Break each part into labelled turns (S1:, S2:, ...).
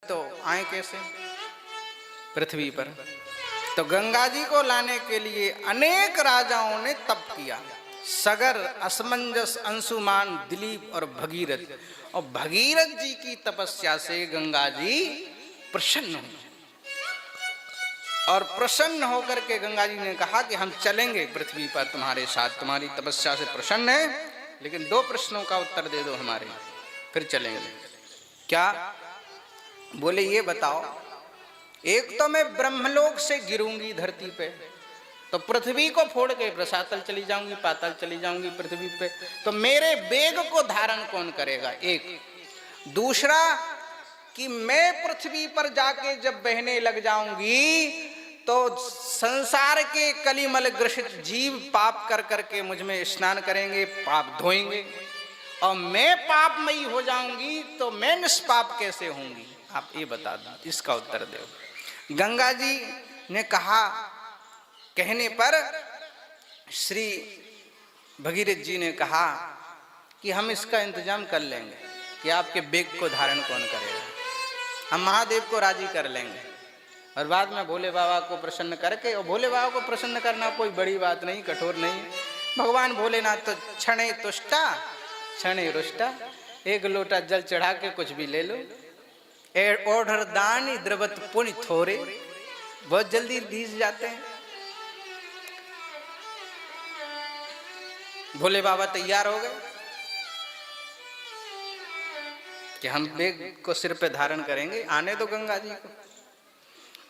S1: तो आए कैसे पृथ्वी पर? तो गंगा जी को लाने के लिए अनेक राजाओं ने तप किया। सगर, असमंजस, अंशुमान, दिलीप और भगीरथ। और भगीरथ जी की तपस्या से गंगा जी प्रसन्न हुई और प्रसन्न होकर के गंगा जी ने कहा कि हम चलेंगे पृथ्वी पर तुम्हारे साथ, तुम्हारी तपस्या से प्रसन्न है, लेकिन 2 प्रश्नों का उत्तर दे दो हमारे, फिर चलेंगे। क्या? बोले ये बताओ, एक तो मैं ब्रह्मलोक से गिरूंगी धरती पे, तो पृथ्वी को फोड़ के रसातल चली जाऊंगी, पाताल चली जाऊंगी पृथ्वी पे, तो मेरे वेग को धारण कौन करेगा? एक। दूसरा कि मैं पृथ्वी पर जाके जब बहने लग जाऊंगी तो संसार के कलिमल ग्रसित जीव पाप कर करके मुझ में स्नान करेंगे, पाप धोएंगे, और मैं पापमयी हो जाऊंगी तो मैं निष्पाप कैसे होंगी? आप ये बता दो, इसका उत्तर दो। गंगा जी ने कहा, कहने पर श्री भगीरथ जी ने कहा कि हम इसका इंतजाम कर लेंगे कि आपके वेग को धारण कौन करेगा। हम महादेव को राजी कर लेंगे और बाद में भोले बाबा को प्रसन्न करके, और भोले बाबा को प्रसन्न करना कोई बड़ी बात नहीं, कठोर नहीं। भगवान भोलेनाथ तो क्षणे तुष्टा क्षणे रुष्टा, 1 लोटा जल चढ़ा के कुछ भी ले लो। ओढ़र दान द्रवत पुण्य थोरे, बहुत जल्दी दीज जाते हैं। भोले बाबा तैयार हो गए कि हम वेग को सिर पे धारण करेंगे, आने दो गंगा जी को।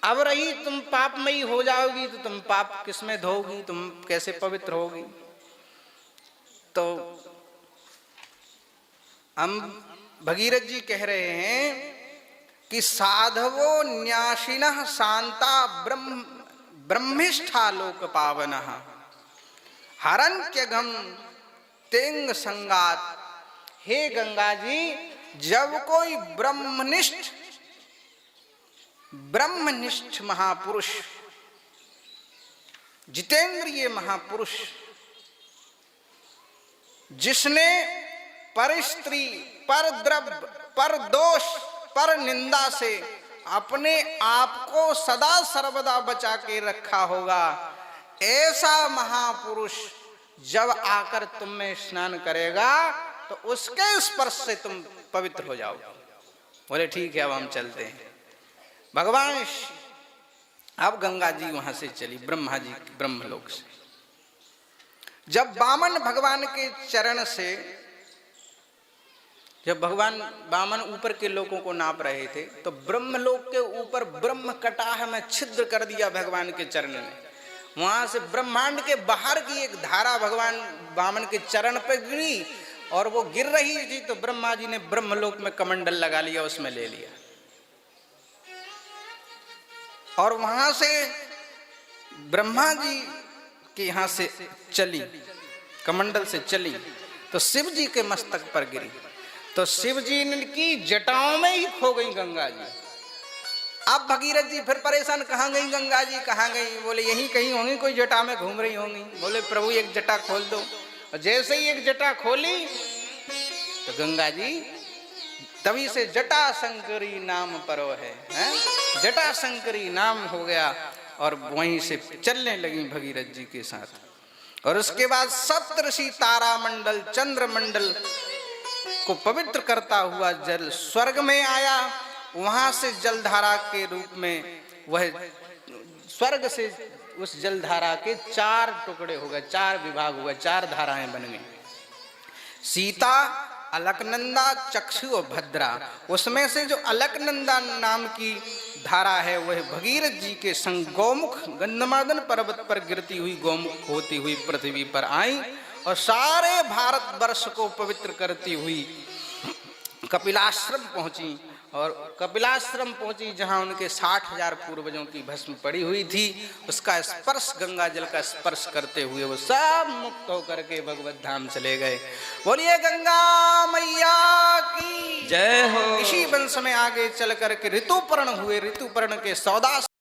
S1: अब रही तुम पापमयी हो जाओगी तो तुम पाप किसमें धोगी, तुम कैसे पवित्र होगी? तो हम भगीरथ जी कह रहे हैं कि साधवो न्यासिनः शांता ब्रह्मिष्ठा लोक पावनः हरन्त्यघम तेंग संगात। हे गंगा जी, जब कोई ब्रह्मनिष्ठ महापुरुष, जितेंद्रिय महापुरुष, जिसने पर स्त्री, पर द्रव्य, पर दोष, पर निंदा से अपने आप को सदा सर्वदा बचा के रखा होगा, ऐसा महापुरुष जब आकर तुम में स्नान करेगा तो उसके स्पर्श से तुम पवित्र हो जाओगे। बोले ठीक है, अब हम चलते हैं। भगवान अब गंगा जी वहां से चली, ब्रह्मा जी ब्रह्मलोक से। जब वामन भगवान के चरण से, जब भगवान वामन ऊपर के लोगों को नाप रहे थे तो ब्रह्मलोक के ऊपर ब्रह्म कटाह में छिद्र कर दिया भगवान के चरण ने। वहां से ब्रह्मांड के बाहर की एक धारा भगवान वामन के चरण पर गिरी, और वो गिर रही थी तो ब्रह्मा जी ने ब्रह्मलोक में कमंडल लगा लिया, उसमें ले लिया, और वहां से ब्रह्मा जी के यहां से चली, कमंडल से चली तो शिव जी के मस्तक पर गिरी, तो शिव जी की जटाओं में ही खो गई गंगा जी। अब भगीरथ जी फिर परेशान, कहाँ गई गंगा जी, कहाँ गई? बोले यहीं कहीं होंगी, कोई जटा में घूम रही होंगी। बोले प्रभु एक जटा खोल दो। और जैसे ही एक जटा खोली तो गंगा जी, तभी से जटा शंकरी नाम परो है, जटा शंकरी नाम हो गया, और वहीं से चलने लगी भगीरथ जी के साथ। और उसके बाद सप्तऋषि तारा मंडल, चंद्र मंडल को पवित्र करता हुआ जल स्वर्ग में आया। वहां से जलधारा के रूप में वह स्वर्ग से उस जलधारा के 4 टुकड़े हो गए, 4 विभाग हो गए, 4 धाराएं बन गई। सीता, अलकनंदा, चक्षु और भद्रा। उसमें से जो अलकनंदा नाम की धारा है वह भगीरथ जी के संग गौमुख गंधमादन पर्वत पर गिरती हुई गौमुख होती हुई पृथ्वी पर आई, और सारे भारतवर्ष को पवित्र करती हुई कपिलाश्रम पहुंची। और कपिलाश्रम पहुंची जहां उनके 60,000 पूर्वजों की भस्म पड़ी हुई थी। उसका स्पर्श, गंगा जल का स्पर्श करते हुए वो सब मुक्त होकर के भगवत धाम चले गए। बोलिए गंगा मैया की
S2: जय हो।
S1: इसी वंश में आगे चल करके ऋतुपर्ण हुए। ऋतुपर्ण के 14